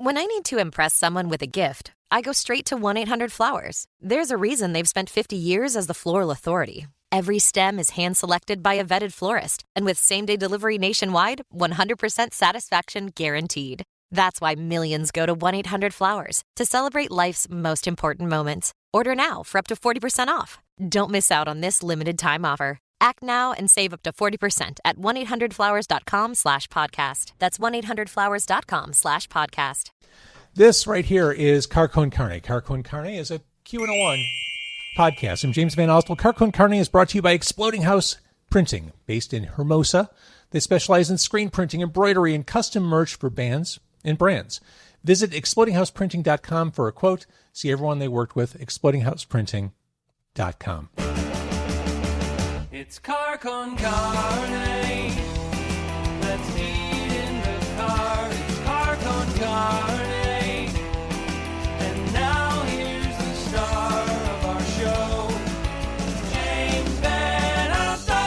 When I need to impress someone with a gift, I go straight to 1-800-Flowers. There's a reason they've spent 50 years as the floral authority. Every stem is hand-selected by a vetted florist, and with same-day delivery nationwide, 100% satisfaction guaranteed. That's why millions go to 1-800-Flowers to celebrate life's most important moments. Order now for up to 40% off. Don't miss out on this limited-time offer. Act now and save up to 40% at 1-800-Flowers.com/podcast. That's 1-800-Flowers.com/podcast. This right here is Car Con Carne. Car Con Carne is a Q101 podcast. I'm James Van Ostel. Car Con Carne is brought to you by Exploding House Printing, based in Hermosa. They specialize in screen printing, embroidery, and custom merch for bands and brands. Visit explodinghouseprinting.com for a quote. See everyone they worked with, explodinghouseprinting.com. It's Car Con Carne. Let's meet in the car. It's Car Con Carne. And now here's the star of our show, James Van Ostel.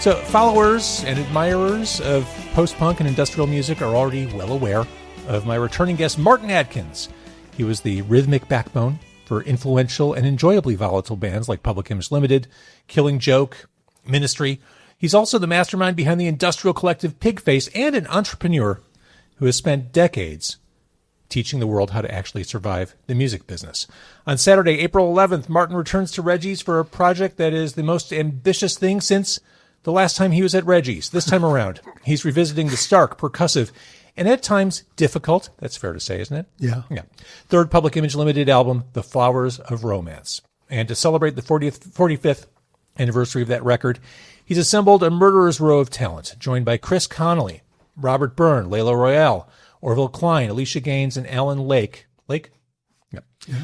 So followers and admirers of post-punk and industrial music are already well aware of my returning guest, Martin Atkins. He was the rhythmic backbone for influential and enjoyably volatile bands like Public Image Ltd, Killing Joke, Ministry. He's also the mastermind behind the industrial collective Pigface and an entrepreneur who has spent decades teaching the world how to actually survive the music business. On Saturday, April 11th, Martin returns to Reggie's for a project that is the most ambitious thing since the last time he was at Reggie's. This time around, he's revisiting the stark, percussive, and at times difficult, that's fair to say, isn't it? Yeah. Third Public Image Ltd album, The Flowers of Romance. And to celebrate the 45th anniversary of that record, he's assembled a murderer's row of talent, joined by Chris Connelly, Robert Byrne, Leyla Royale, Orville Kline, Alicia Gaines, and Alan Lake,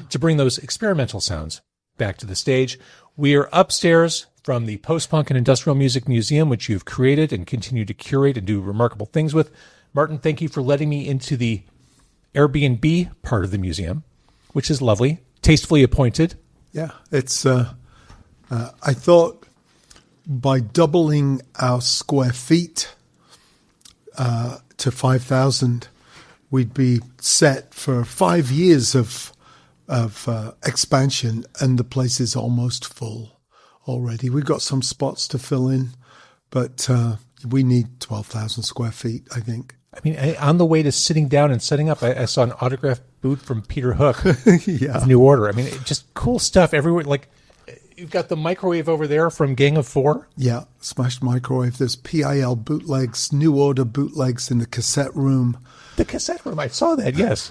to bring those experimental sounds back to the stage. We are upstairs from the Post-Punk and Industrial Music Museum, which you've created and continue to curate and do remarkable things with. Martin, thank you for letting me into the Airbnb part of the museum, which is lovely, tastefully appointed. Yeah, it's. I thought by doubling our square feet to 5,000, we'd be set for 5 years of expansion, and the place is almost full already. We've got some spots to fill in, but we need 12,000 square feet, I think. I mean, on the way to sitting down and setting up, I saw an autographed boot from Peter Hook. Yeah. New Order. I mean, just cool stuff everywhere. Like, you've got the microwave over there from Gang of Four. Yeah, smashed microwave. There's PiL bootlegs, New Order bootlegs in the cassette room. The cassette room, I saw that, yes.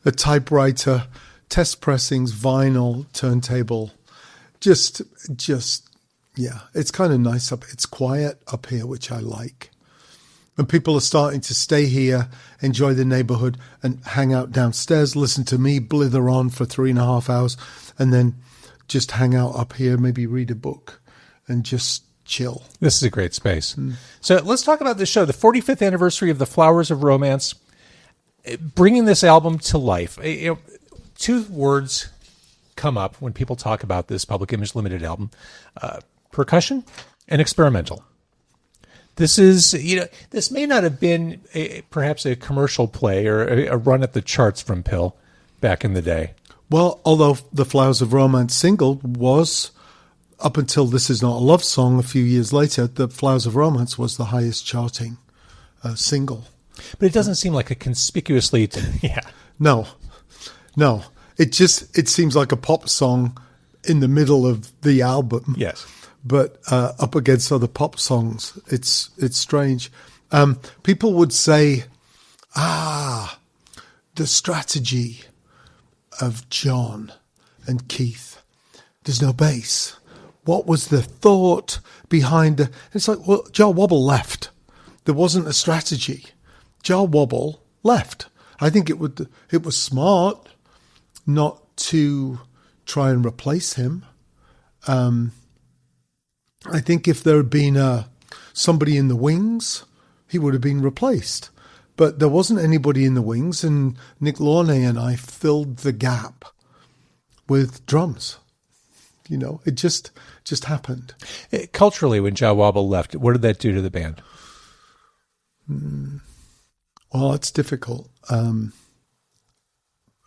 A typewriter, test pressings, vinyl, turntable. Just, yeah, it's kind of nice up. It's quiet up here, which I like. And people are starting to stay here, enjoy the neighborhood, and hang out downstairs, listen to me blither on for 3.5 hours, and then just hang out up here, maybe read a book, and just chill. This is a great space. So let's talk about this show, the 45th anniversary of The Flowers of Romance, bringing this album to life. You know, two words come up when people talk about this Public Image Ltd album, percussion and experimental. This is, this may not have been perhaps a commercial play or a run at the charts from PiL back in the day. Well, although the Flowers of Romance single was, up until This Is Not a Love Song a few years later, the Flowers of Romance was the highest charting single. But it doesn't seem like a conspicuously... No. It seems like a pop song in the middle of the album. Yes. But up against other pop songs, it's strange. People would say, the strategy of John and Keith. There's no bass. What was the thought behind the... It's like, well, Jar Wobble left. There wasn't a strategy. Jar Wobble left. I think it was smart not to try and replace him. I think if there had been somebody in the wings, he would have been replaced. But there wasn't anybody in the wings, and Nick Launay and I filled the gap with drums. It just happened. Culturally, when Wobble left, what did that do to the band? Well, it's difficult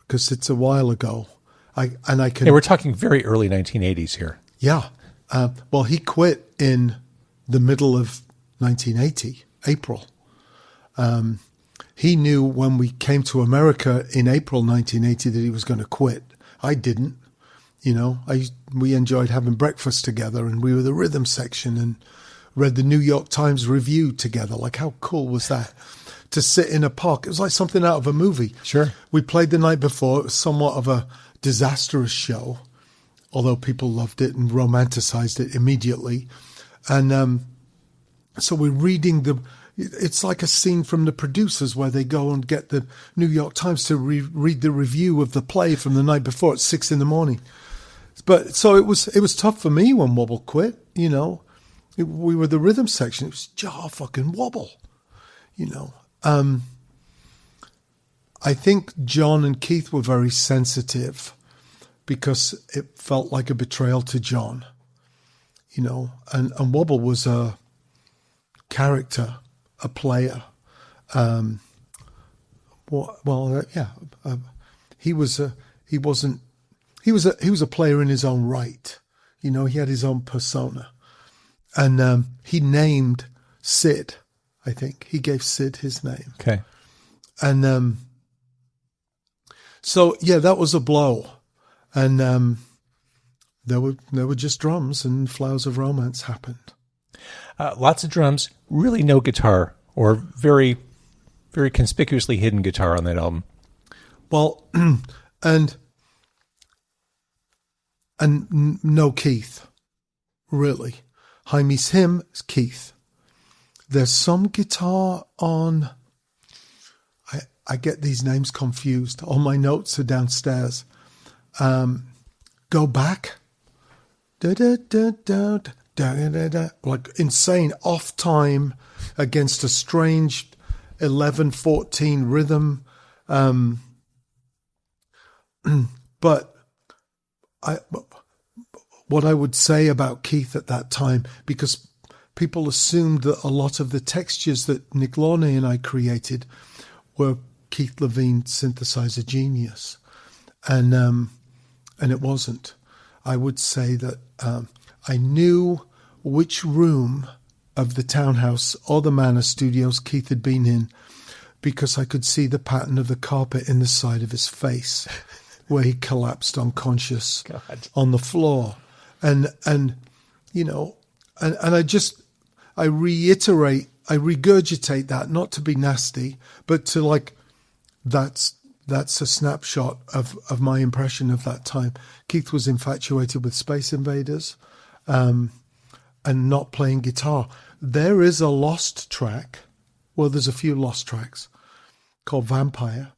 because it's a while ago. We're talking very early 1980s here. Yeah. Well, he quit in the middle of 1980, April. He knew when we came to America in April 1980 that he was going to quit. I didn't. We enjoyed having breakfast together, and we were the rhythm section and read the New York Times Review together. Like, how cool was that? To sit in a park. It was like something out of a movie. Sure. We played the night before. It was somewhat of a disastrous show, although people loved it and romanticized it immediately. And so we're reading it's like a scene from The Producers where they go and get the New York Times to read the review of the play from the night before at 6 a.m. But so it was tough for me when Wobble quit. We were the rhythm section. It was fucking Wobble. I think John and Keith were very sensitive because it felt like a betrayal to John, and Wobble was a character, a player. He was a player in his own right. He had his own persona, and he named Sid. I think he gave Sid his name. Okay. And so that was a blow, and there were just drums, and Flowers of Romance happened. Lots of drums, really no guitar, or very, very conspicuously hidden guitar on that album. Well, and no Keith, really. Jaime's hymn is Keith. There's some guitar on. I get these names confused. All my notes are downstairs. Go Back. Da, da, da, da, da, da, da. Like insane off time against a strange 11/14 rhythm. But what I would say about Keith at that time, because people assumed that a lot of the textures that Nick Launay and I created were Keith Levene synthesizer genius, and it wasn't. I would say that I knew which room of the townhouse or the Manor Studios Keith had been in because I could see the pattern of the carpet in the side of his face where he collapsed unconscious on the floor. And I regurgitate that, not to be nasty, but to that's a snapshot of my impression of that time. Keith was infatuated with Space Invaders and not playing guitar. There is a lost track. Well, there's a few lost tracks called Vampire.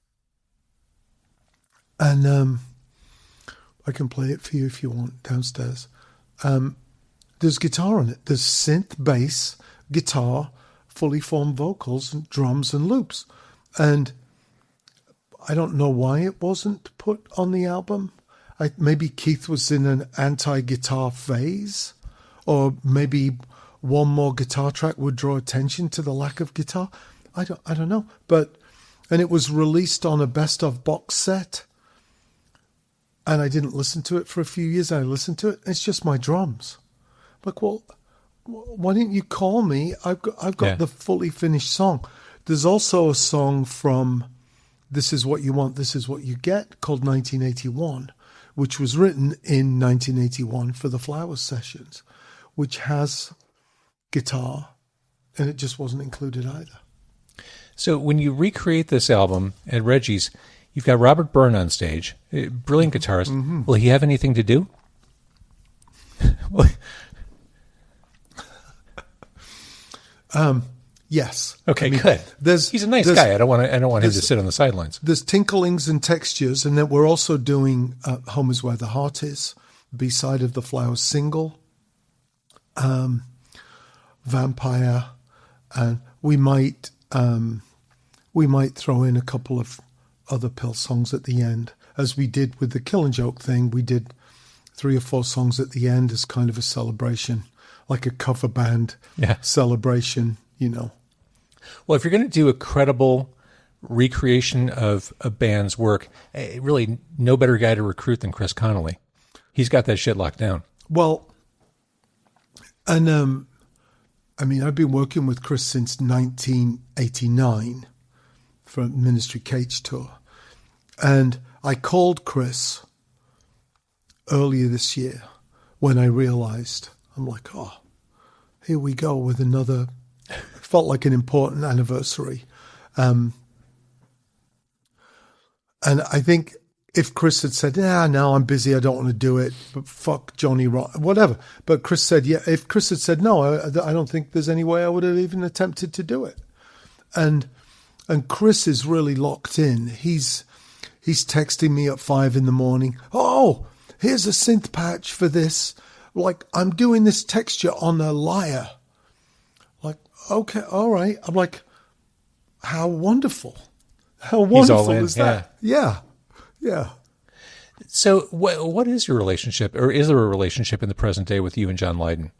And I can play it for you if you want downstairs. There's guitar on it. There's synth, bass, guitar, fully formed vocals, and drums and loops. And I don't know why it wasn't put on the album. Maybe Keith was in an anti-guitar phase, or maybe one more guitar track would draw attention to the lack of guitar. I don't know. And it was released on a best of box set. And I didn't listen to it for a few years. I listened to it. It's just my drums. Like, well, why didn't you call me? I've got the fully finished song. There's also a song from This Is What You Want, This Is What You Get called 1981, which was written in 1981 for the Flowers sessions, which has guitar, and it just wasn't included either. So when you recreate this album at Reggie's, you've got Robert Byrne on stage, brilliant guitarist. Mm-hmm. Will he have anything to do? Yes. Okay, good. He's a nice guy. I don't want him to sit on the sidelines. There's tinklings and textures, and then we're also doing "Home Is Where the Heart Is," B-side of the Flowers single, Vampire, and we might throw in a couple of other PiL songs at the end, as we did with the Killing Joke thing. We did 3 or 4 songs at the end as kind of a celebration, like a cover band Yeah. celebration, Well, if you're going to do a credible recreation of a band's work, really no better guy to recruit than Chris Connelly. He's got that shit locked down. Well, and I've been working with Chris since 1989 for Ministry Cage Tour. And I called Chris earlier this year when I realized, I'm like, oh, here we go with another, felt like an important anniversary. And I think if Chris had said, no, I'm busy, I don't want to do it, but fuck Johnny Rock, whatever. But Chris said, yeah, if Chris had said, no, I don't think there's any way I would have even attempted to do it. And Chris is really locked in. He's texting me at 5 a.m. Oh, here's a synth patch for this. Like, I'm doing this texture on a lyre. Like, okay, all right. I'm like, how wonderful. How wonderful is that? Yeah. So what is your relationship, or is there a relationship in the present day with you and John Lydon?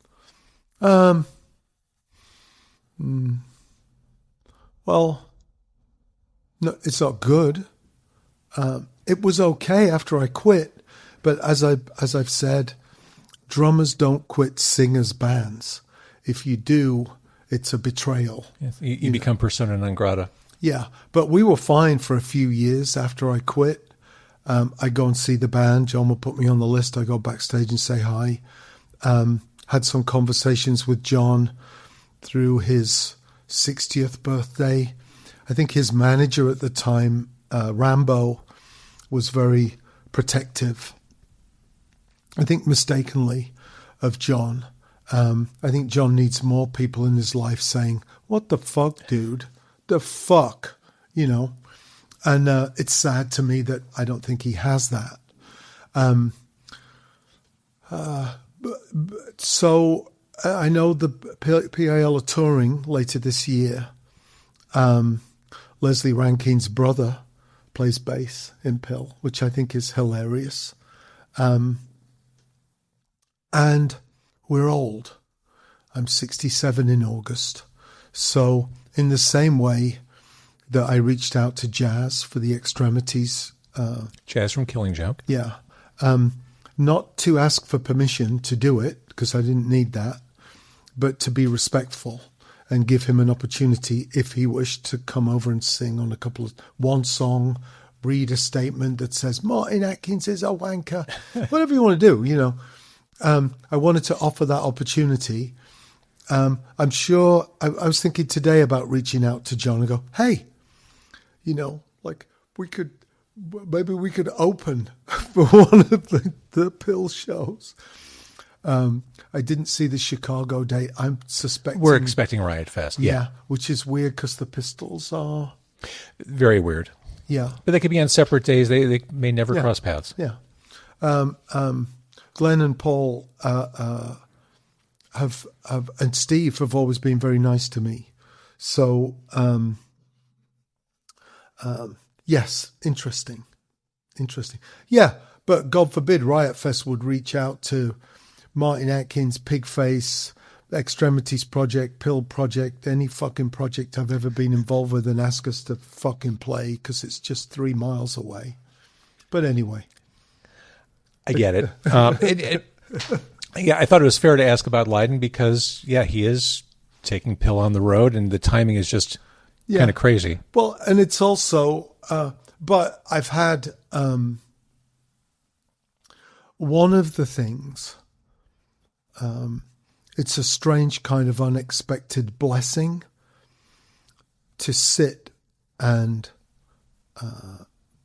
Well, no, it's not good. It was okay after I quit, but as I've said, drummers don't quit singers' bands. If you do, it's a betrayal. Yes, you become persona non grata. Yeah, but we were fine for a few years after I quit. I go and see the band. John will put me on the list. I go backstage and say hi. Had some conversations with John through his 60th birthday. I think his manager at the time, Rambo, was very protective. I think mistakenly of John. I think John needs more people in his life saying, what the fuck, dude? The fuck? And it's sad to me that I don't think he has that. So I know the PiL are touring later this year. Leslie Rankine's brother plays bass in PiL, which I think is hilarious. And we're old. I'm 67 in August. So in the same way that I reached out to Jazz for the Extremities. Jazz from Killing Joke. Yeah. Not to ask for permission to do it, because I didn't need that, but to be respectful and give him an opportunity if he wished to come over and sing on one song, read a statement that says, Martin Atkins is a wanker, whatever you want to do, I wanted to offer that opportunity. I'm sure, I was thinking today about reaching out to John and go, hey, like maybe we could open for one of the PiL shows. I didn't see the Chicago date. I'm suspecting We're expecting Riot Fest. Yeah, which is weird because the Pistols are very weird. Yeah, but they could be on separate days. They may never cross paths. Yeah. Glenn and Paul have and Steve have always been very nice to me. So yes, interesting. Yeah, but God forbid Riot Fest would reach out to Martin Atkins, Pigface, Extremities Project, PiL Project, any fucking project I've ever been involved with, and ask us to fucking play because it's just 3 miles away. But anyway. I get it. Yeah, I thought it was fair to ask about Lydon because, yeah, he is taking PiL on the road and the timing is just kind of crazy. Well, and it's also, but I've had one of the things, it's a strange kind of unexpected blessing to sit and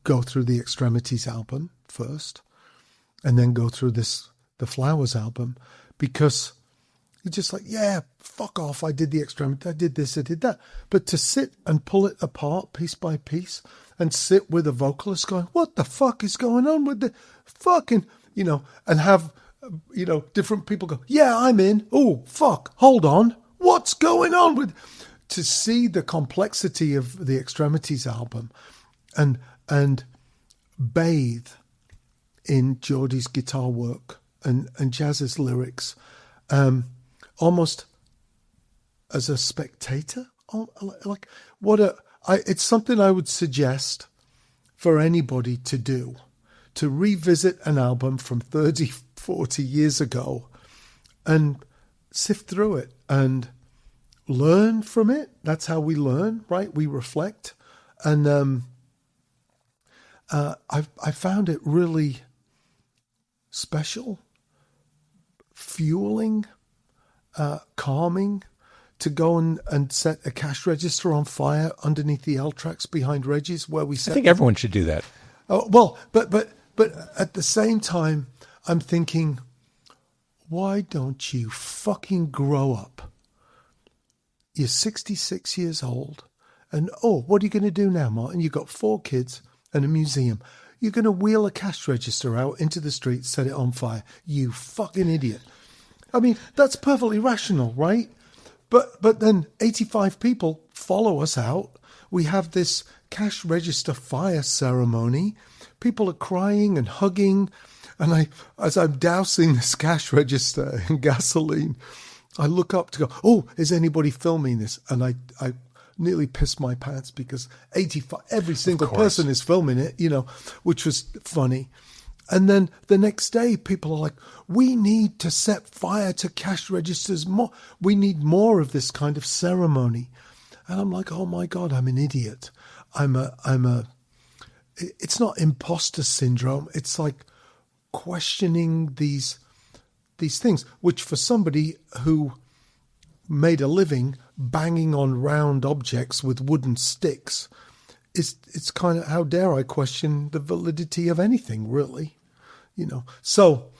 go through the Extremities album first and then go through the Flowers album, because you're just like, yeah, fuck off, I did the Extremities, I did this, I did that. But to sit and pull it apart piece by piece and sit with a vocalist going, what the fuck is going on with the fucking, and have, different people go, yeah, I'm in. Oh, fuck, hold on. What's going on with, to see the complexity of the Extremities album and bathe in Geordie's guitar work and Jazz's lyrics, almost as a spectator. Like it's something I would suggest for anybody to do, to revisit an album from 30, 40 years ago and sift through it and learn from it. That's how we learn, right? We reflect. And I found it really special, fueling, calming, to go and set a cash register on fire underneath the L tracks behind Reggie's, where we set. I think everyone should do that. Oh, well, but at the same time, I'm thinking, why don't you fucking grow up? You're 66 years old, and what are you going to do now, Martin? You've got 4 kids and a museum. You're going to wheel a cash register out into the street, set it on fire. You fucking idiot. I mean, that's perfectly rational, right? But then 85 people follow us out. We have this cash register fire ceremony. People are crying and hugging. And as I'm dousing this cash register in gasoline, I look up to go, is anybody filming this? And I nearly pissed my pants because 85, every single person is filming it, which was funny. And then the next day, people are like, we need to set fire to cash registers more. We need more of this kind of ceremony. And I'm like, oh my God, I'm an idiot. It's not imposter syndrome. It's like questioning these things, which for somebody who made a living banging on round objects with wooden sticks, it's kind of, how dare I question the validity of anything, really? So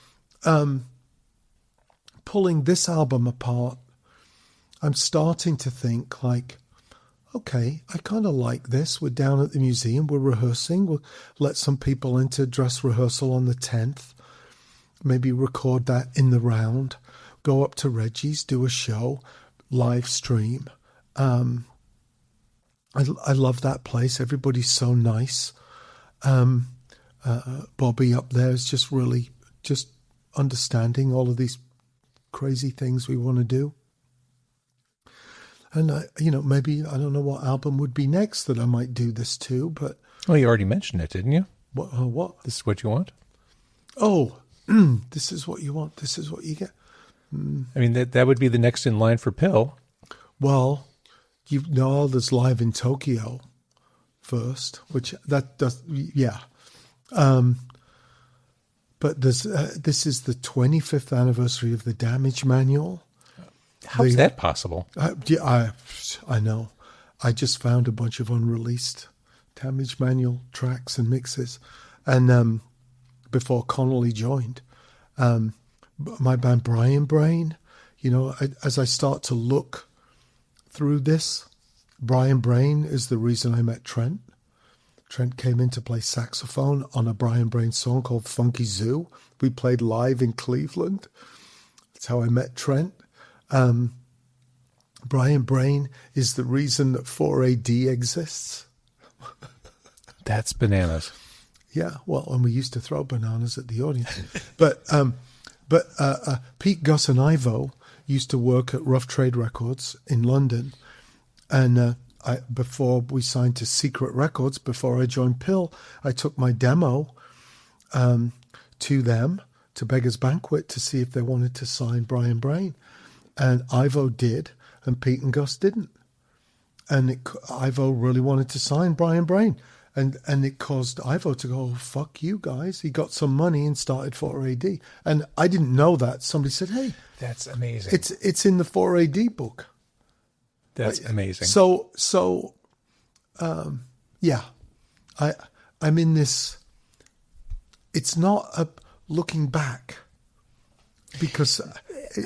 pulling this album apart, I'm starting to think like, okay, I kind of like this. We're down at the museum, we're rehearsing, we'll let some people into dress rehearsal on the 10th, maybe record that in the round, go up to Reggie's, do a show, live stream. I love that place. Everybody's so nice. Bobby up there is just really just understanding all of these crazy things we want to do. And, maybe, I don't know what album would be next that I might do this to, but... Well, you already mentioned it, didn't you? What? This is what you want? Oh, this is what you want. This is what you get. I mean, that would be the next in line for PiL. Well, there's Live in Tokyo first, which that does, yeah. But this is the 25th anniversary of the Damage Manual. How is that possible? I know. I just found a bunch of unreleased Damage Manual tracks and mixes, and before Connelly joined, my band Brian Brain. As I start to look through this, Brian Brain is the reason I met Trent. Trent came in to play saxophone on a Brian Brain song called Funky Zoo. We played live in Cleveland. That's how I met Trent. Brian Brain is the reason that 4AD exists. That's bananas. Yeah, well, and we used to throw bananas at the audience. But Pete, Gus, and Ivo used to work at Rough Trade Records in London. And before we signed to Secret Records, before I joined PiL, I took my demo to them, to Beggar's Banquet, to see if they wanted to sign Brian Brain. And Ivo did, and Pete and Gus didn't. And Ivo really wanted to sign Brian Brain. And it caused Ivo to go, fuck you guys. He got some money and started 4AD. And I didn't know that. Somebody said, hey. That's amazing. It's in the 4AD book. That's amazing. So, yeah. I'm in this. It's not a looking back. Because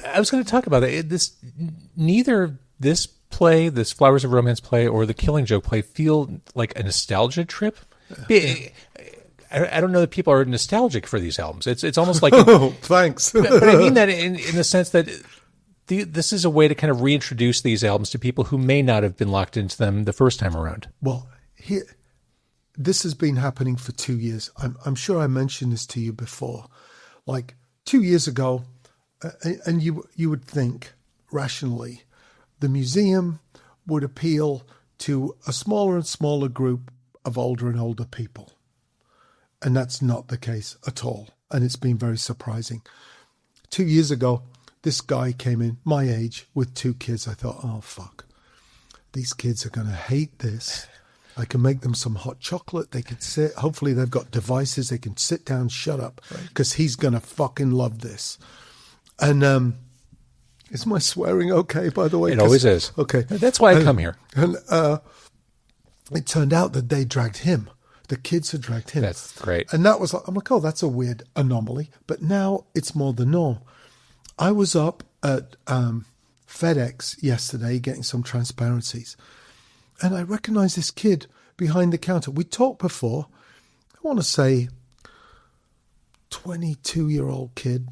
I was going to talk about that. Neither this play, this Flowers of Romance play, or the Killing Joke play feel like a nostalgia trip. I don't know that people are nostalgic for these albums. It's almost like thanks. But I mean that in the sense that this is a way to kind of reintroduce these albums to people who may not have been locked into them the first time around. Well, this has been happening for 2 years. I'm sure I mentioned this to you before. Like 2 years ago, and you would think rationally, the museum would appeal to a smaller and smaller group of older and older people. And that's not the case at all. And it's been very surprising. 2 years ago, this guy came in, my age, with 2 kids. I thought, oh, fuck. These kids are going to hate this. I can make them some hot chocolate. They can sit. Hopefully they've got devices. They can sit down, shut up, because he's going to fucking love this. And is my swearing okay, by the way? It always is. Okay. That's why I come here. And it turned out that they dragged him. The kids had dragged him. That's great. And that was like, I'm like, oh, that's a weird anomaly. But now it's more the norm. I was up at FedEx yesterday getting some transparencies. And I recognized this kid behind the counter. We talked before. I want to say 22-year-old kid.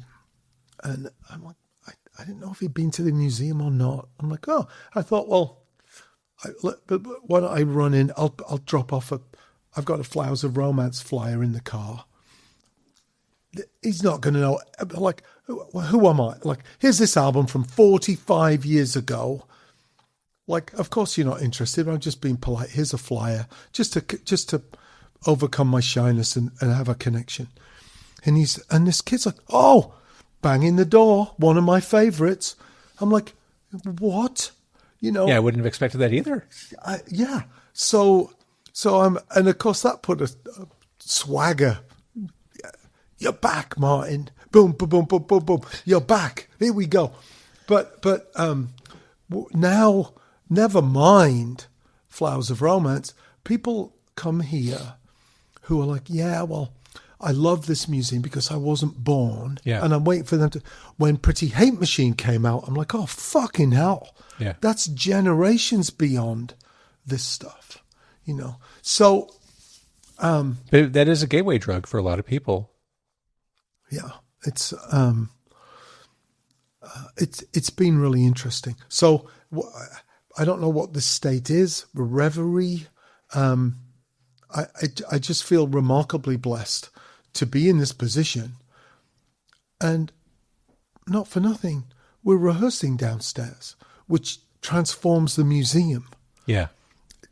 And I'm like, I didn't know if he'd been to the museum or not. I'm like, oh, I thought, well, why don't I run in? I'll drop off I've got a Flowers of Romance flyer in the car. He's not going to know. Like, who am I? Like, here's this album from 45 years ago. Like, of course you're not interested. I'm just being polite. Here's a flyer, just to overcome my shyness and have a connection. And this kid's like, oh, banging the door, one of my favorites. I'm like, what? You know? Yeah, I wouldn't have expected that either. Yeah. So and of course that put a swagger. You're back, Martin. Boom, boom, boom, boom, boom, boom. You're back. Here we go. But now, never mind Flowers of Romance. People come here who are like, yeah, well, I love this museum because I wasn't born. Yeah. And I'm waiting for them to... When Pretty Hate Machine came out, I'm like, oh, fucking hell. Yeah. That's generations beyond this stuff, you know? So... But that is a gateway drug for a lot of people. Yeah. It's been really interesting. So I don't know what the state is, reverie. I just feel remarkably blessed to be in this position. And not for nothing, we're rehearsing downstairs, which transforms the museum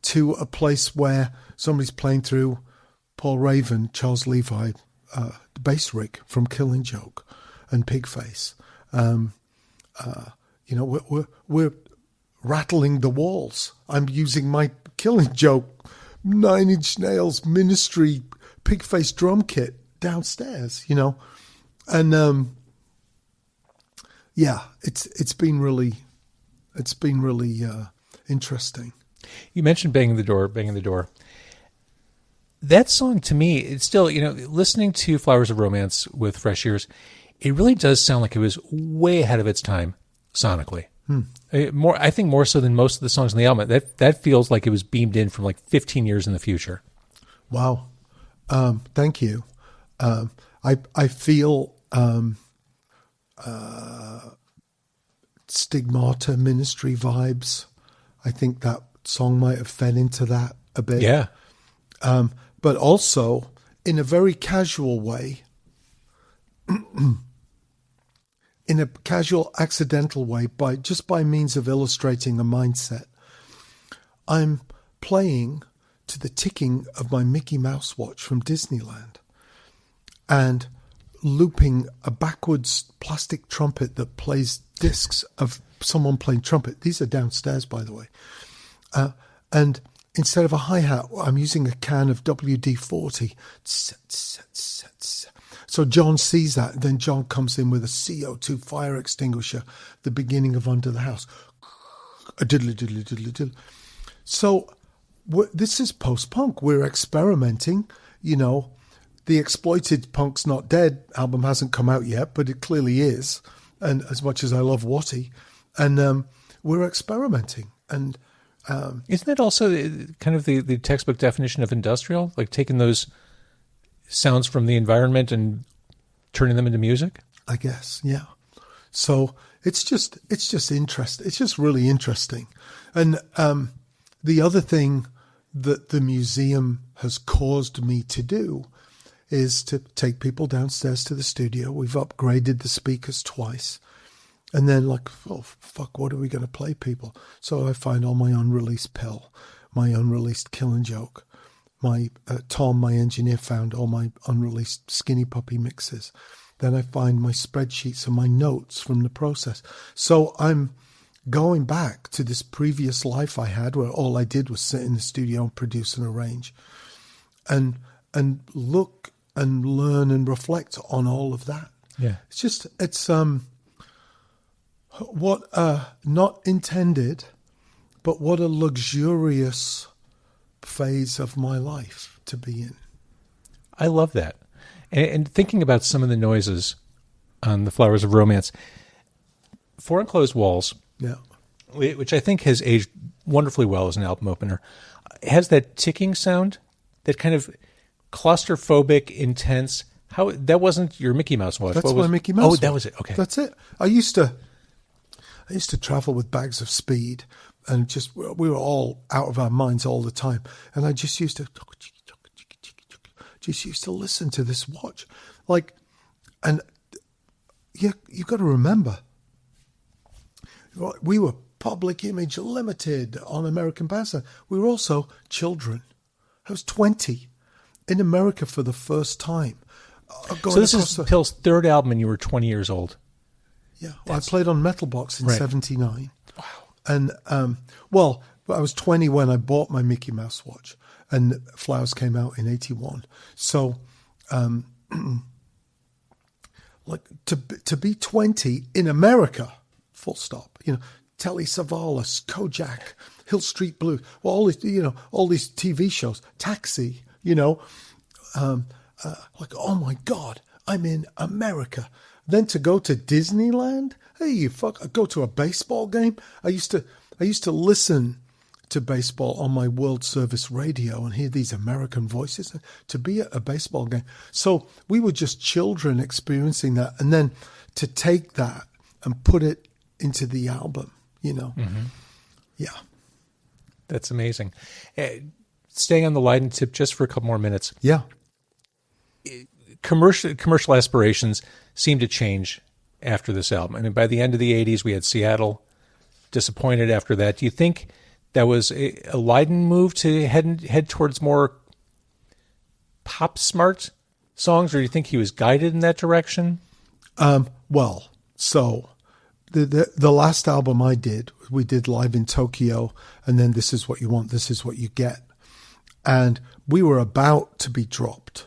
to a place where somebody's playing through Paul Raven, Charles Levi, the bass rig from Killing Joke and Pigface. You know, we're rattling the walls. I'm using my Killing Joke 9 Inch Nails Ministry Pigface drum kit downstairs, you know. And yeah, it's been really interesting. You mentioned banging the door. That song, to me, it's still, you know, listening to Flowers of Romance with fresh ears, it really does sound like it was way ahead of its time sonically. I think more so than most of the songs on the album. That feels like it was beamed in from like 15 years in the future. Wow. Thank you. I feel Stigmata Ministry vibes. I think that song might have fed into that a bit. Yeah. But also in a very casual way, in a casual, accidental way, by means of illustrating a mindset. I'm playing to the ticking of my Mickey Mouse watch from Disneyland and looping a backwards plastic trumpet that plays discs of someone playing trumpet. These are downstairs, by the way. And instead of a hi-hat, I'm using a can of WD-40. So John sees that, and then John comes in with a CO2 fire extinguisher, the beginning of Under the House. A diddly, diddly, diddly, diddly. So this is post-punk. We're experimenting. You know, the Exploited Punk's Not Dead album hasn't come out yet, but it clearly is. And as much as I love Watty. And we're experimenting. And isn't that also kind of the textbook definition of industrial? Like taking those sounds from the environment and turning them into music? I guess, yeah. So it's just interesting. It's just really interesting. And the other thing that the museum has caused me to do is to take people downstairs to the studio. We've upgraded the speakers twice. And then like, oh, fuck, what are we going to play people? So I find all my unreleased PiL, my unreleased Killing Joke. Tom, my engineer, found all my unreleased Skinny Puppy mixes. Then I find my spreadsheets and my notes from the process. So I'm going back to this previous life I had where all I did was sit in the studio and produce and arrange and look and learn and reflect on all of that. Yeah. It's what not intended, but what a luxurious phase of my life to be in. I love that. And thinking about some of the noises on The Flowers of Romance, Four Enclosed Walls, Yeah. which I think has aged wonderfully well as an album opener, has that ticking sound, that kind of claustrophobic, intense. How that wasn't your Mickey Mouse watch? That's my Mickey Mouse. Oh, that was it. Okay, that's it. I used to travel with bags of speed, and we were all out of our minds all the time. And I just used to listen to this watch, like, and you got to remember, we were Public Image Ltd on American Bandstand. We were also children. I was 20 in America for the first time. So this is PiL's third album, and you were 20 years old. Yeah, well, I played on Metal Box in '79. Wow. And I was 20 when I bought my Mickey Mouse watch, and Flowers came out in '81. So, like to be 20 in America, full stop. Telly Savalas, Kojak, Hill Street Blues, well, all these TV shows, Taxi. Like, oh my God, I'm in America. Then to go to Disneyland, hey, you fuck! I go to a baseball game. I used to listen to baseball on my World Service radio and hear these American voices. To be at a baseball game, so we were just children experiencing that, and then to take that and put it into the album, Mm-hmm. Yeah, that's amazing. Staying on the Leyden tip just for a couple more minutes. Yeah. Commercial aspirations seem to change after this album. I mean, by the end of the 80s, we had Seattle, disappointed after that. Do you think that was a Leyden move to head towards more pop smart songs, or do you think he was guided in that direction? So the last album we did Live in Tokyo, and then This Is What You Want, This Is What You Get. And we were about to be dropped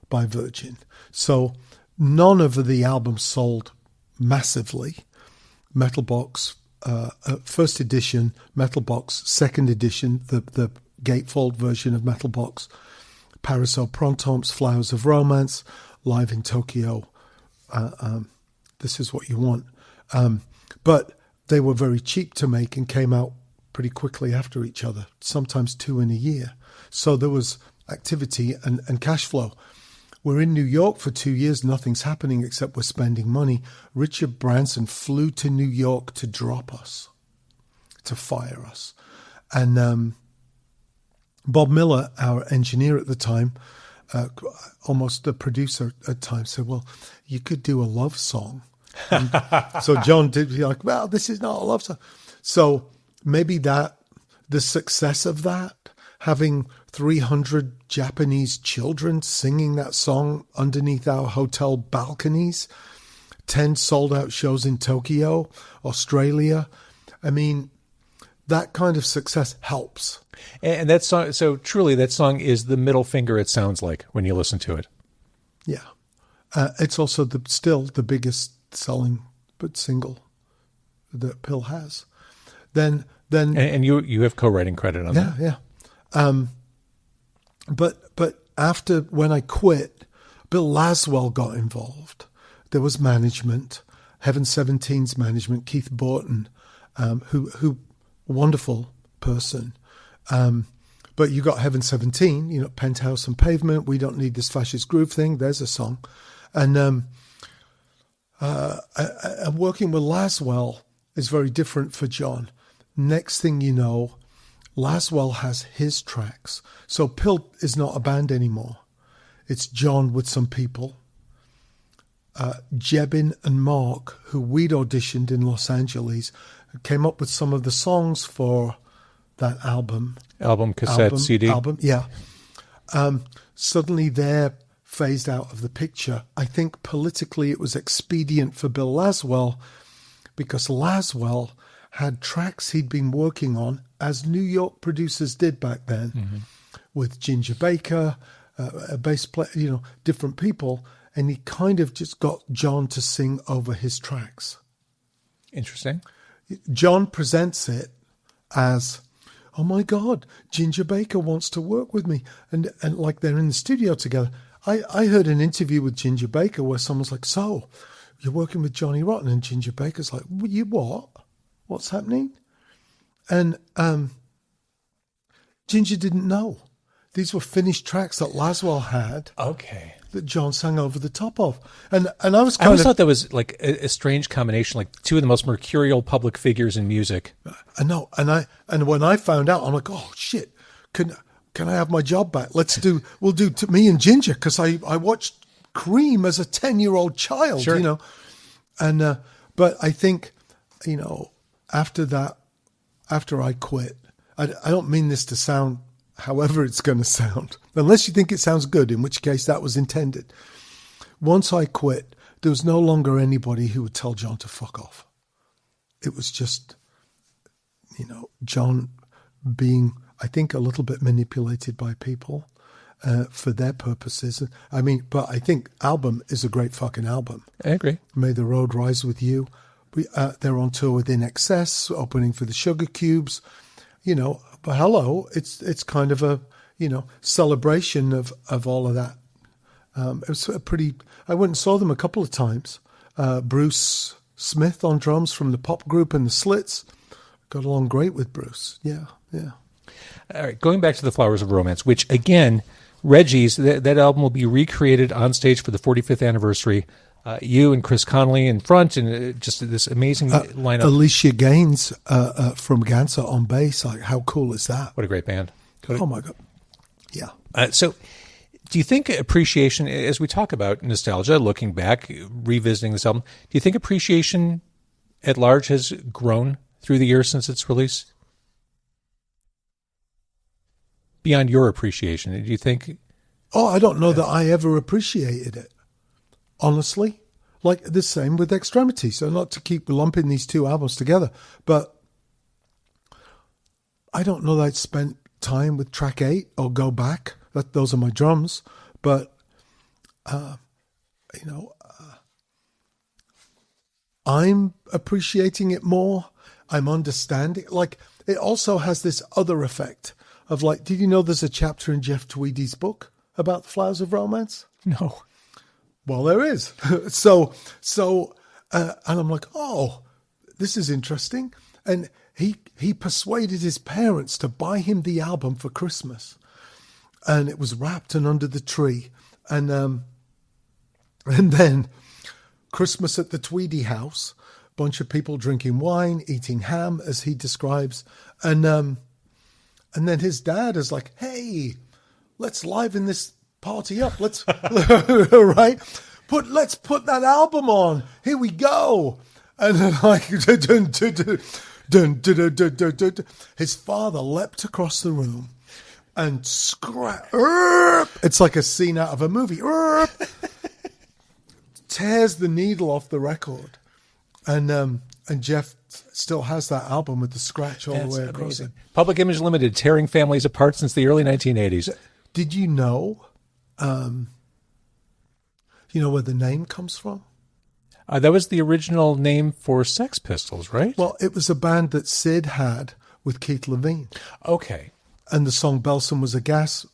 by Virgin. So none of the albums sold massively. Metal Box, first edition, Metal Box, second edition, the gatefold version of Metal Box, Paris au Printemps, Flowers of Romance, Live in Tokyo, This Is What You Want. But they were very cheap to make and came out pretty quickly after each other, sometimes 2 in a year. So there was activity and cash flow. We're in New York for 2 years. Nothing's happening except we're spending money. Richard Branson flew to New York to drop us, to fire us. And Bob Miller, our engineer at the time, almost the producer at times, said, well, you could do a love song. And so John did be like, well, this is not a love song. So maybe the success of that, having 300 Japanese children singing that song underneath our hotel balconies, 10 sold-out shows in Tokyo, Australia. I mean, that kind of success helps. And that song, so truly that song is the middle finger, it sounds like, when you listen to it. Yeah. It's also still the biggest selling single that PiL has. Then and you have co-writing credit on that. Yeah. But after, when I quit, Bill Laswell got involved. There was management, Heaven 17's management, Keith Borton, who wonderful person. But you got Heaven 17, Penthouse and Pavement, We Don't Need This Fascist Groove thing. There's a song. And working with Laswell is very different for John. Next thing you know, Laswell has his tracks. So PiL is not a band anymore. It's John with some people. Jebin and Mark, who we'd auditioned in Los Angeles, came up with some of the songs for that album. Cassette, CD? Yeah. Suddenly they're phased out of the picture. I think politically it was expedient for Bill Laswell because Laswell had tracks he'd been working on, as New York producers did back then, with Ginger Baker, a bass player, different people, and he kind of just got John to sing over his tracks. Interesting. John presents it as, oh my God, Ginger Baker wants to work with me. And like they're in the studio together. I heard an interview with Ginger Baker where someone's like, so you're working with Johnny Rotten? And Ginger Baker's like, you what? What's happening? And Ginger didn't know. These were finished tracks that Laswell had. Okay. That John sang over the top of. And I was I always thought that was like a strange combination, like two of the most mercurial public figures in music. I know. And when I found out, I'm like, oh shit, can I have my job back? We'll do me and Ginger, because I watched Cream as a 10-year-old child, Sure. And but I think, after that, after I quit, I don't mean this to sound however it's going to sound, unless you think it sounds good, in which case that was intended. Once I quit, there was no longer anybody who would tell John to fuck off. It was just, John being, I think, a little bit manipulated by people for their purposes. But I think album is a great fucking album. I agree. May the Road Rise with You. They're on tour with In Excess, opening for the Sugar Cubes. But hello, it's kind of a, celebration of all of that. It was I went and saw them a couple of times. Bruce Smith on drums from the pop group and the Slits. Got along great with Bruce. Yeah. All right, going back to the Flowers of Romance, which again, Reggie's, that album will be recreated on stage for the 45th anniversary. You and Chris Connelly in front, and just this amazing lineup. Alicia Gaines from Ganser on bass. Like, how cool is that? What a great band. Oh my God. Yeah. So do you think appreciation, as we talk about nostalgia, looking back, revisiting this album, do you think appreciation at large has grown through the years since its release? Beyond your appreciation, do you think? Oh, I don't know that I ever appreciated it. Honestly, like the same with Extremity. So not to keep lumping these two albums together, but I don't know that I'd spent time with track 8 or go back. Those are my drums. But, I'm appreciating it more. I'm understanding. Like, it also has this other effect of like, did you know there's a chapter in Jeff Tweedy's book about the Flowers of Romance? No. Well, there is. So, and I'm like, oh, this is interesting. And he persuaded his parents to buy him the album for Christmas, and it was wrapped and under the tree. And then Christmas at the Tweedy house, bunch of people drinking wine, eating ham, as he describes, and then his dad is like, hey, let's liven this party up. Let's right. Let's put that album on. Here we go. And then like his father leapt across the room and it's like a scene out of a movie. Tears the needle off the record. And Jeff still has that album with the scratch all the way across it. Public Image Ltd, tearing families apart since the early 1980s. Did you know? You know where the name comes from? That was the original name for Sex Pistols, right? Well, it was a band that Sid had with Keith Levene. Okay. And the song Belson Was a Gas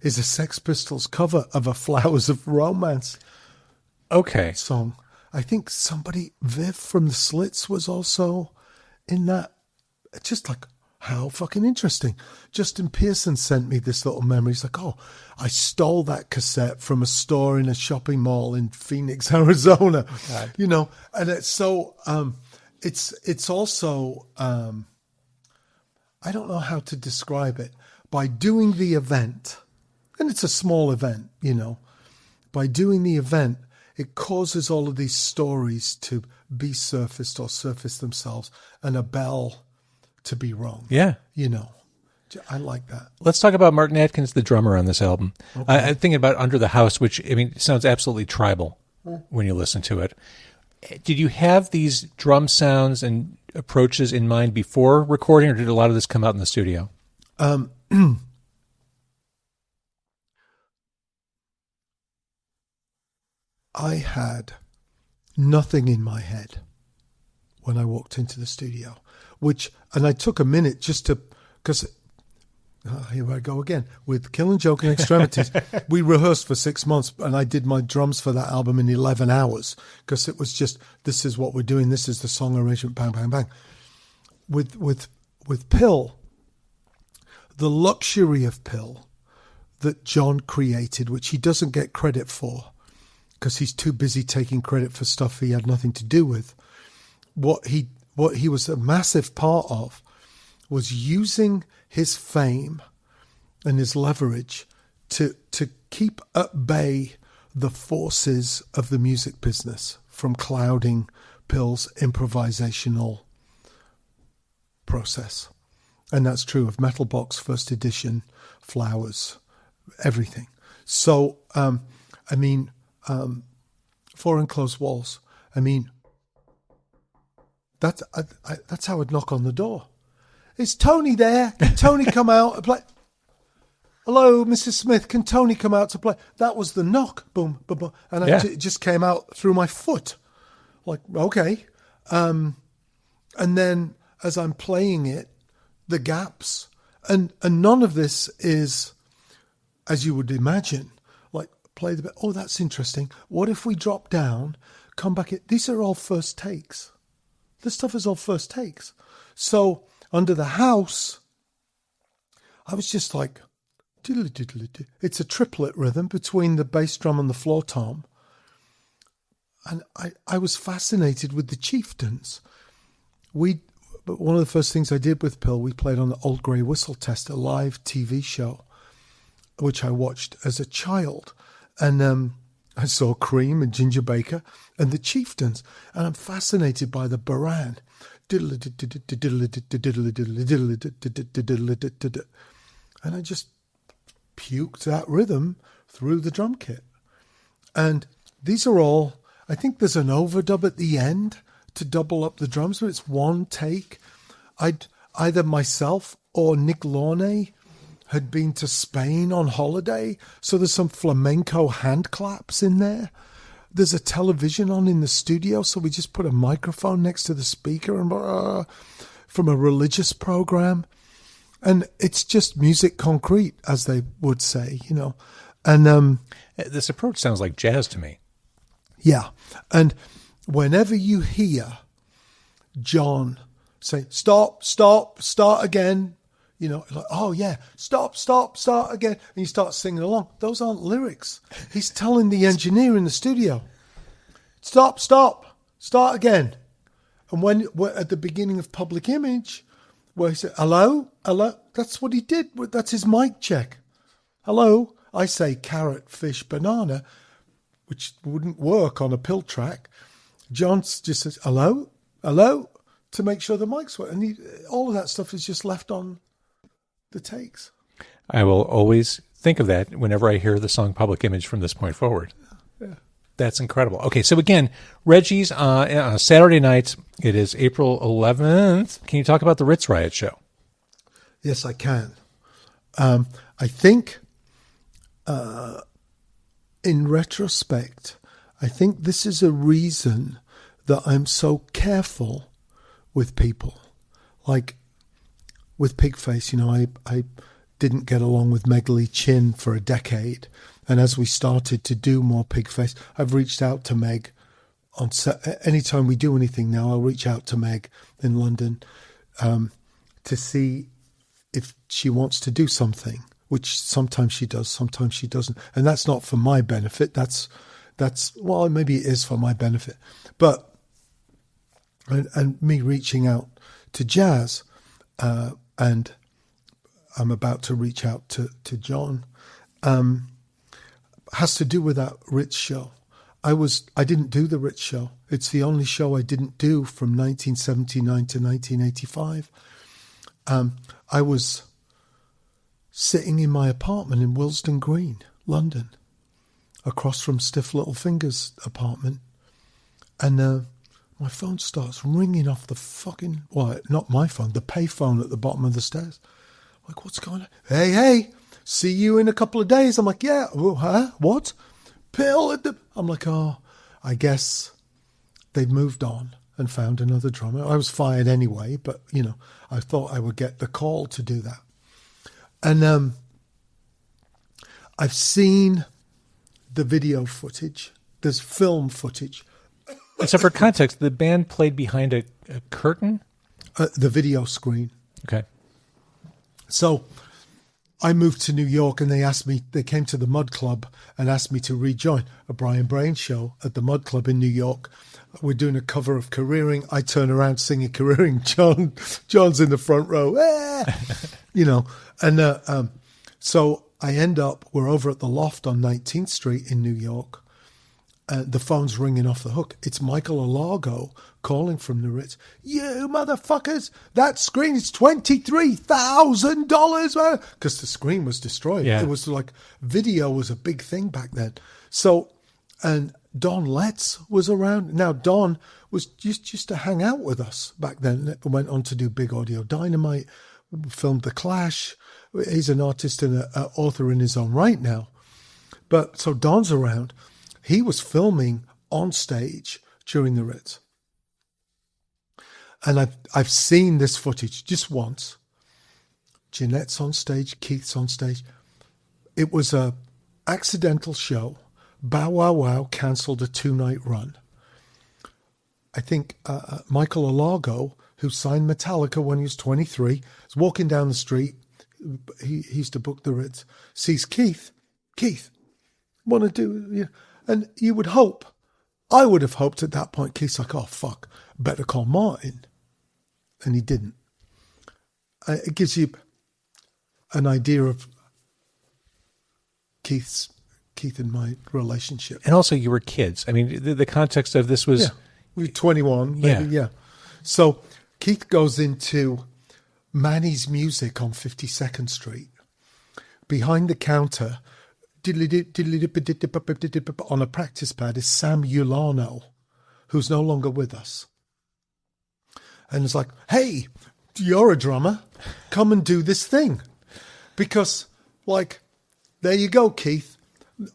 is a Sex Pistols cover of a Flowers of Romance song. I think Viv from the Slits was also in that. It's just like, how fucking interesting. Justin Pearson sent me this little memory. He's like, oh, I stole that cassette from a store in a shopping mall in Phoenix, Arizona. God. And it's so, it's also, I don't know how to describe it. By doing the event, and it's a small event, by doing the event, it causes all of these stories to be surfaced or surface themselves, and a bell to be rung. Yeah. I like that. Let's talk about Martin Atkins, the drummer on this album. Okay. I'm thinking about Under the House, which, sounds absolutely tribal when you listen to it. Did you have these drum sounds and approaches in mind before recording, or did a lot of this come out in the studio? I had nothing in my head when I walked into the studio, and I took a minute just to, because here I go again with Killing Joke and Extremities. We rehearsed for 6 months, and I did my drums for that album in 11 hours, because it was just, this is what we're doing, this is the song arrangement, bang, bang, bang. With PiL, the luxury of PiL that John created, which he doesn't get credit for, because he's too busy taking credit for stuff he had nothing to do with. What he was a massive part of was using his fame and his leverage to keep at bay the forces of the music business from clouding PiL's improvisational process. And that's true of Metal Box, First Edition, Flowers, everything. So, Four Enclosed Walls. That's how I'd knock on the door. Is Tony there? Can Tony come out and play? Hello, Mrs. Smith. Can Tony come out to play? That was the knock. Boom, boom, boom. And it just came out through my foot. Like, okay. And then as I'm playing it, the gaps. And none of this is, as you would imagine, like play the bit. Oh, that's interesting. What if we drop down, come back? These are all first takes. This stuff is all first takes. So Under the House, I was just like, it's a triplet rhythm between the bass drum and the floor tom. And I was fascinated with the chieftains. But one of the first things I did with PiL, we played on the Old Grey Whistle Test, a live TV show, which I watched as a child. And I saw Cream and Ginger Baker and the chieftains. And I'm fascinated by the Byrne. And I just puked that rhythm through the drum kit. And these are all, I think there's an overdub at the end to double up the drums, but it's one take. Either myself or Nick Launay had been to Spain on holiday, so there's some flamenco hand claps in there. There's a television on in the studio, so we just put a microphone next to the speaker and from a religious program. And it's just music concrete, as they would say, And this approach sounds like jazz to me. Yeah. And whenever you hear John say, stop, start again, like, oh yeah, stop, start again. And you start singing along. Those aren't lyrics. He's telling the engineer in the studio, stop, start again. And when at the beginning of Public Image, where he said, hello, that's what he did. That's his mic check. Hello. I say carrot, fish, banana, which wouldn't work on a PiL track. John just says, hello, to make sure the mics work. And all of that stuff is just left on the takes. I will always think of that whenever I hear the song Public Image from this point forward. Yeah. That's incredible. Okay, so again, Reggie's on a Saturday night. It is April 11th. Can you talk about the Ritz Riot show? Yes, I can. I think, in retrospect, I think this is a reason that I'm so careful with people. Like with Pigface, I didn't get along with Meg Lee Chin for a decade. And as we started to do more Pigface, I've reached out to Meg on set. Anytime we do anything now, I'll reach out to Meg in London to see if she wants to do something, which sometimes she does, sometimes she doesn't. And that's not for my benefit. That's well, maybe it is for my benefit. But, and me reaching out to Jazz, and I'm about to reach out to John, has to do with that Ritz show. I didn't do the Ritz show. It's the only show I didn't do from 1979 to 1985. I was sitting in my apartment in Willesden Green, London, across from Stiff Little Fingers' apartment, and my phone starts ringing off the fucking, well, not my phone, the pay phone at the bottom of the stairs. I'm like, what's going on? Hey, see you in a couple of days. I'm like, yeah, huh? What? PiL at the... I'm like, oh, I guess they've moved on and found another drummer. I was fired anyway, but, you know, I thought I would get the call to do that. And I've seen the video footage. There's film footage. So for context, the band played behind a curtain? The video screen. Okay. So I moved to New York and they came to the Mud Club and asked me to rejoin a Brian Brain show at the Mud Club in New York. We're doing a cover of Careering. I turn around singing Careering. John's in the front row, you know. And so I end up, we're over at the Loft on 19th Street in New York. The phone's ringing off the hook. It's Michael Alago calling from the Ritz. You motherfuckers, that screen is $23,000. Because the screen was destroyed. Yeah. It was like, video was a big thing back then. So, and Don Letts was around. Now, Don was used to hang out with us back then. Went on to do Big Audio Dynamite, filmed The Clash. He's an artist and an author in his own right now. But so Don's around. He was filming on stage during the Ritz. And I've seen this footage just once. Jeanette's on stage, Keith's on stage. It was a accidental show. Bow Wow Wow cancelled a 2-night run. I think Michael Alago, who signed Metallica when he was 23, is walking down the street. He used to book the Ritz. Sees Keith, want to do... Yeah. And you would hope, I would have hoped at that point, Keith's like, oh, fuck, better call Martin. And he didn't. It gives you an idea of Keith and my relationship. And also you were kids. I mean, the context of this was... Yeah, we were 21, maybe, yeah. So Keith goes into Manny's Music on 52nd Street. Behind the counter... on a practice pad is Sam Ulano, who's no longer with us. And it's like, hey, you're a drummer. Come and do this thing. Because, like, there you go, Keith.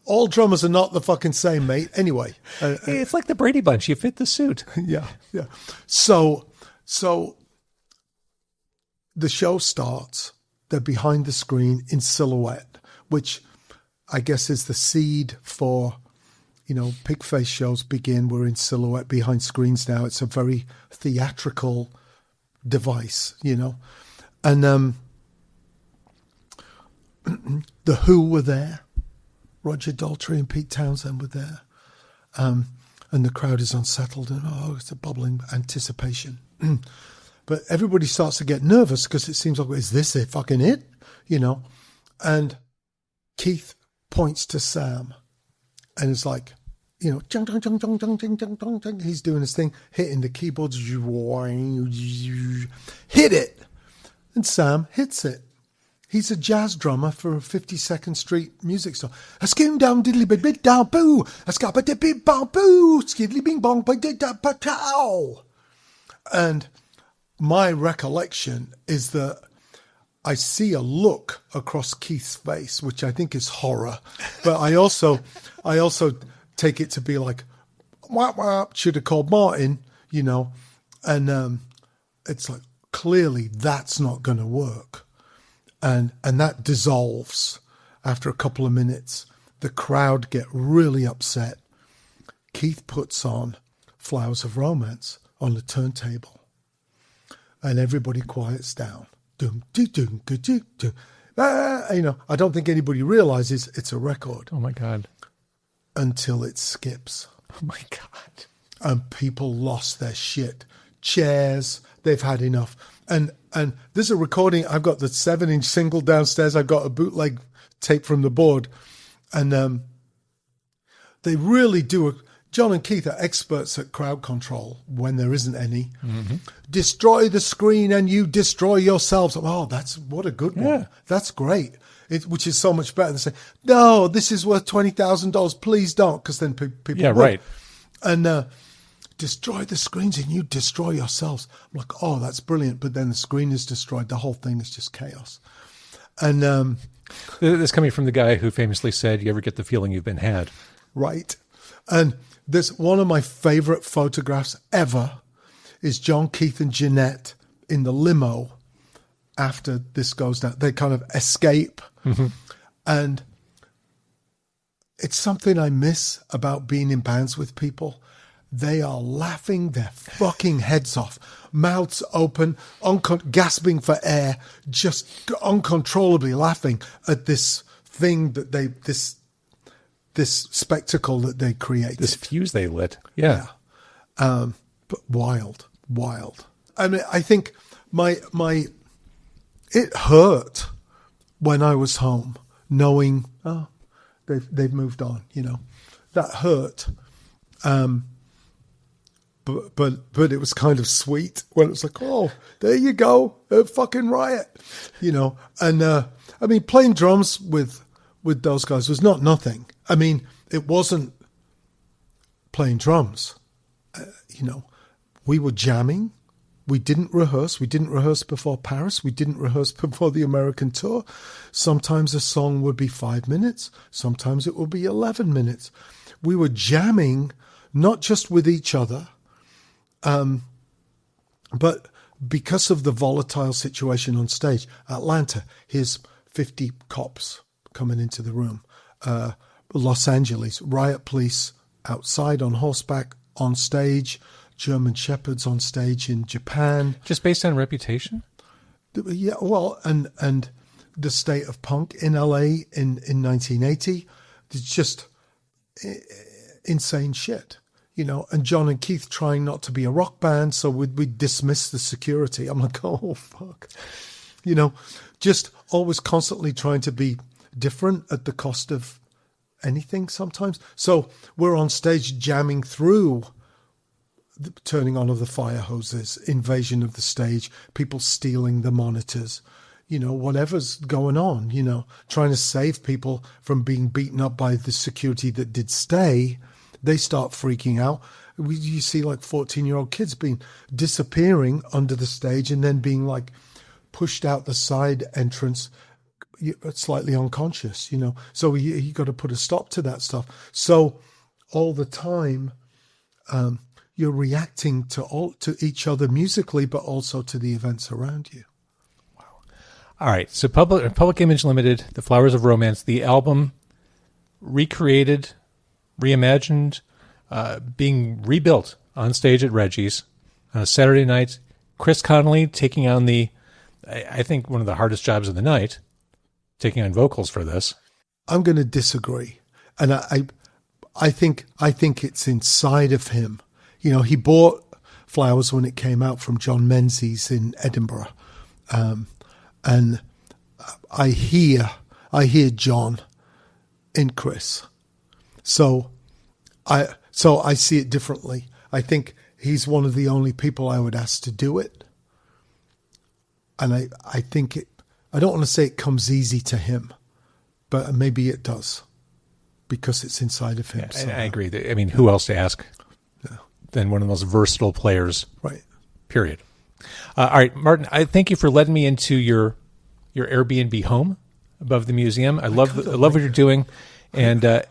All drummers are not the fucking same, mate. Anyway. It's like the Brady Bunch. You fit the suit. Yeah. So the show starts. They're behind the screen in silhouette, which... I guess is the seed for, you know, Pigface shows begin. We're in silhouette behind screens now. It's a very theatrical device, you know. And the Who were there. Roger Daltrey and Pete Townsend were there. And the crowd is unsettled and, it's a bubbling anticipation. But everybody starts to get nervous because it seems like, is this it? Fucking it? You know? And Keith points to Sam and it's like, you know, jung, jung, jung, jung, jung, jung, jung, jung, jung. He's doing his thing, hitting the keyboards, hit it. And Sam hits it. He's a jazz drummer for a 52nd Street music store. A skin down diddly bit bit down boo. A scabba dip bit bamboo. Skiddly bing bong by did da patow. And my recollection is that I see a look across Keith's face, which I think is horror, but I also take it to be like, wah, wah, should have called Martin, you know, and it's like clearly that's not going to work, and that dissolves after a couple of minutes. The crowd get really upset. Keith puts on Flowers of Romance on the turntable, and everybody quiets down. You know, I don't think anybody realizes it's a record. Oh my God. Until it skips. Oh my God. And people lost their shit. Chairs, they've had enough. And there's a recording. I've got the 7-inch single downstairs. I've got a bootleg tape from the board. And they really do. John and Keith are experts at crowd control when there isn't any. Mm-hmm. Destroy the screen and you destroy yourselves. Oh, what a good one. That's great. Which is so much better than saying, no, this is worth $20,000. Please don't. Because then people would. Right. And destroy the screens and you destroy yourselves. I'm like, oh, that's brilliant. But then the screen is destroyed. The whole thing is just chaos. And this coming from the guy who famously said, you ever get the feeling you've been had? Right. And this one of my favorite photographs ever is John, Keith, and Jeanette in the limo after this goes down. They kind of escape. Mm-hmm. And it's something I miss about being in bands with people. They are laughing their fucking heads off, mouths open, gasping for air, just uncontrollably laughing at this thing that this spectacle that they created. This fuse they lit. Yeah. But wild. I mean, I think it hurt when I was home knowing, they've moved on, that hurt. But it was kind of sweet when it was like, oh, there you go, a fucking riot, And I mean, playing drums with those guys was not nothing. I mean, it wasn't playing drums. We were jamming. We didn't rehearse. We didn't rehearse before Paris. We didn't rehearse before the American tour. Sometimes a song would be 5 minutes. Sometimes it would be 11 minutes. We were jamming, not just with each other, but because of the volatile situation on stage. Atlanta, here's 50 cops coming into the room. Los Angeles, riot police outside on horseback, on stage, German shepherds on stage in Japan. Just based on reputation? Yeah, well, and the state of punk in LA in 1980. It's just insane shit, and John and Keith trying not to be a rock band, so we'd dismiss the security. I'm like, oh, fuck. Just always constantly trying to be different at the cost of anything sometimes. So we're on stage jamming through the turning on of the fire hoses, invasion of the stage, people stealing the monitors, whatever's going on, trying to save people from being beaten up by the security that did stay. They start freaking out. You see like 14-year-old kids disappearing under the stage and then being like pushed out the side entrance, slightly unconscious, So you got to put a stop to that stuff. So all the time, you're reacting to each other musically, but also to the events around you. Wow. All right. So Public Image Ltd, The Flowers of Romance, the album recreated, reimagined, being rebuilt on stage at Reggie's on a Saturday night. Chris Connelly taking on I think one of the hardest jobs of the night, taking on vocals for this. I'm going to disagree. And I think it's inside of him. He bought Flowers when it came out from John Menzies in Edinburgh. And I hear John in Chris. So I see it differently. I think he's one of the only people I would ask to do it. And I think I don't want to say it comes easy to him, but maybe it does because it's inside of him. Yeah, so, I agree. I mean, who else to ask than one of the most versatile players? Right. Period. All right, Martin, I thank you for letting me into your Airbnb home above the museum. I love what you're doing. And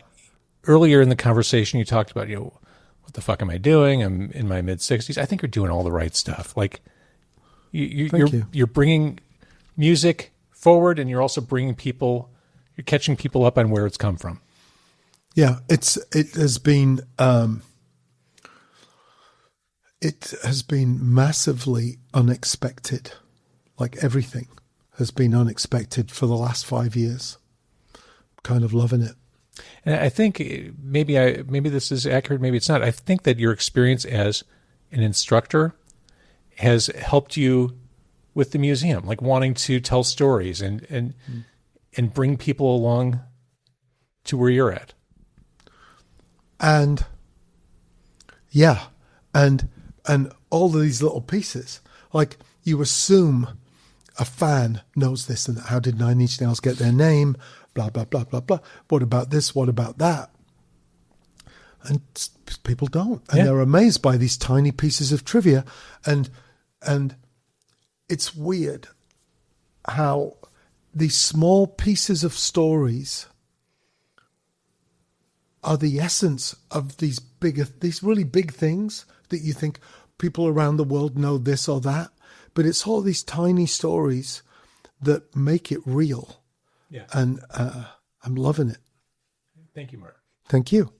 earlier in the conversation, you talked about, what the fuck am I doing? I'm in my mid-60s. I think you're doing all the right stuff. Like, you're bringing music forward, and you're also you're catching people up on where it's come from. Yeah, it has been massively unexpected. Like everything has been unexpected for the last 5 years. Kind of loving it. And I think maybe this is accurate, maybe it's not. I think that your experience as an instructor has helped you with the museum, like wanting to tell stories and bring people along to where you're at. And yeah, and all these little pieces, like you assume a fan knows this and that. How did Nine Inch Nails get their name? Blah, blah, blah, blah, blah. What about this? What about that? And people don't. And they're amazed by these tiny pieces of trivia. And it's weird how these small pieces of stories are the essence of these really big things that you think people around the world know this or that. But it's all these tiny stories that make it real. Yeah. And I'm loving it. Thank you, Mark. Thank you.